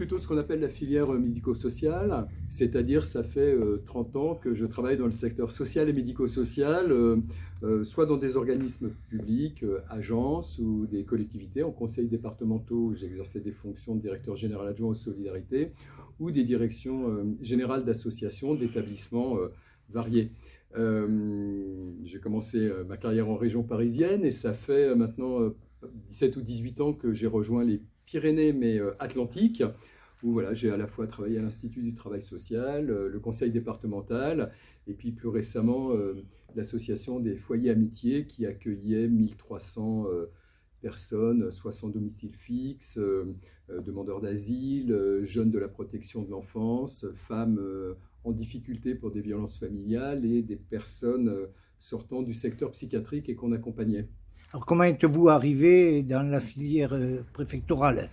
plutôt ce qu'on appelle la filière médico-sociale, c'est-à-dire ça fait 30 ans que je travaille dans le secteur social et médico-social, soit dans des organismes publics, agences ou des collectivités. En conseils départementaux, j'ai exercé des fonctions de directeur général adjoint aux solidarités ou des directions générales d'associations, d'établissements variés. J'ai commencé ma carrière en région parisienne et ça fait maintenant 17 ou 18 ans que j'ai rejoint les Pyrénées, mais Atlantiques, où voilà, j'ai à la fois travaillé à l'Institut du travail social, le conseil départemental, et puis plus récemment l'association des foyers amitiés qui accueillait 1300 personnes, soit sans domicile fixe, demandeurs d'asile, jeunes de la protection de l'enfance, femmes en difficulté pour des violences familiales et des personnes sortant du secteur psychiatrique et qu'on accompagnait. Alors, comment êtes-vous arrivé dans la filière préfectorale?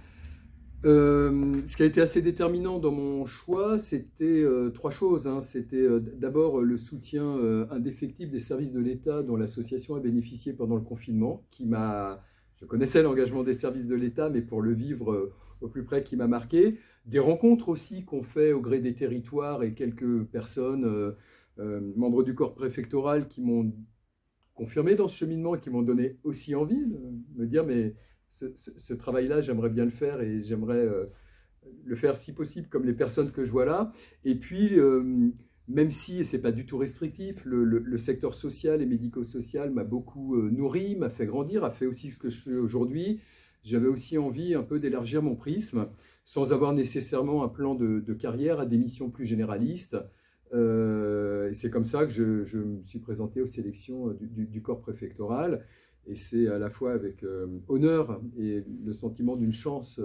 Ce qui a été assez déterminant dans mon choix, c'était trois choses. C'était d'abord le soutien indéfectible des services de l'État dont l'association a bénéficié pendant le confinement, je connaissais l'engagement des services de l'État, mais pour le vivre au plus près, qui m'a marqué. Des rencontres aussi qu'on fait au gré des territoires et quelques personnes, membres du corps préfectoral, qui m'ont confirmé dans ce cheminement et qui m'ont donné aussi envie de me dire mais ce travail-là, j'aimerais bien le faire et j'aimerais le faire si possible comme les personnes que je vois là. Et puis, même si, et ce n'est pas du tout restrictif, le secteur social et médico-social m'a beaucoup nourri, m'a fait grandir, a fait aussi ce que je fais aujourd'hui. J'avais aussi envie un peu d'élargir mon prisme sans avoir nécessairement un plan de carrière à des missions plus généralistes. Et c'est comme ça que je me suis présenté aux sélections du corps préfectoral. Et c'est à la fois avec honneur et le sentiment d'une chance,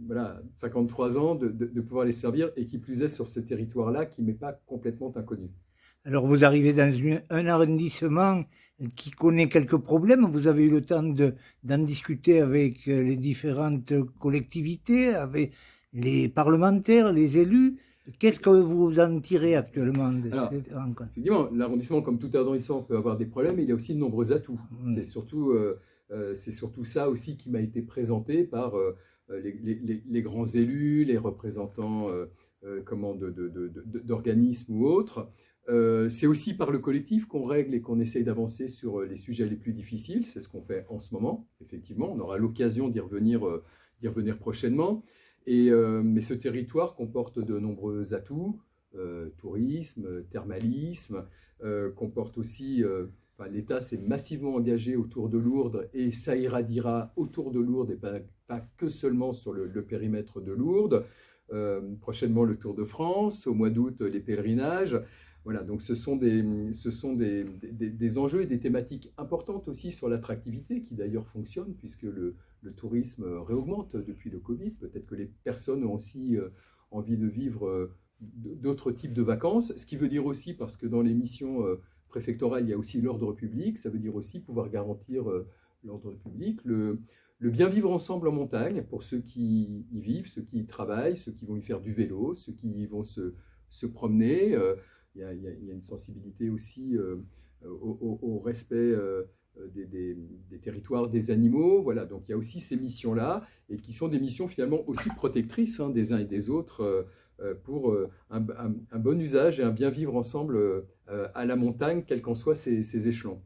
voilà, 53 ans, de pouvoir les servir, et qui plus est sur ce territoire-là qui ne m'est pas complètement inconnu. Alors, vous arrivez dans un arrondissement qui connaît quelques problèmes. Vous avez eu le temps d'en discuter avec les différentes collectivités, avec les parlementaires, les élus. Qu'est-ce que vous en tirez actuellement de cette rencontre? Effectivement, l'arrondissement, comme tout arrondissement, peut avoir des problèmes, mais il y a aussi de nombreux atouts. C'est surtout ça aussi qui m'a été présenté par les grands élus, les représentants d'organismes ou autres. C'est aussi par le collectif qu'on règle et qu'on essaye d'avancer sur les sujets les plus difficiles. C'est ce qu'on fait en ce moment, effectivement. On aura l'occasion d'y revenir prochainement. Mais ce territoire comporte de nombreux atouts, tourisme, thermalisme, comporte aussi, l'État s'est massivement engagé autour de Lourdes et ça irradiera autour de Lourdes et pas que seulement sur le périmètre de Lourdes. Prochainement le Tour de France, au mois d'août les pèlerinages. Voilà, donc ce sont des enjeux et des thématiques importantes aussi sur l'attractivité qui d'ailleurs fonctionne puisque le tourisme réaugmente depuis le Covid. Peut-être que les personnes ont aussi envie de vivre d'autres types de vacances, ce qui veut dire aussi, parce que dans les missions préfectorales, il y a aussi l'ordre public, ça veut dire aussi pouvoir garantir l'ordre public, le bien vivre ensemble en montagne pour ceux qui y vivent, ceux qui y travaillent, ceux qui vont y faire du vélo, ceux qui vont se promener. Il y a une sensibilité aussi au respect des territoires, des animaux. Voilà, donc il y a aussi ces missions-là, et qui sont des missions finalement aussi protectrices des uns et des autres pour un bon usage et un bien vivre ensemble à la montagne, quels qu'en soient ses échelons.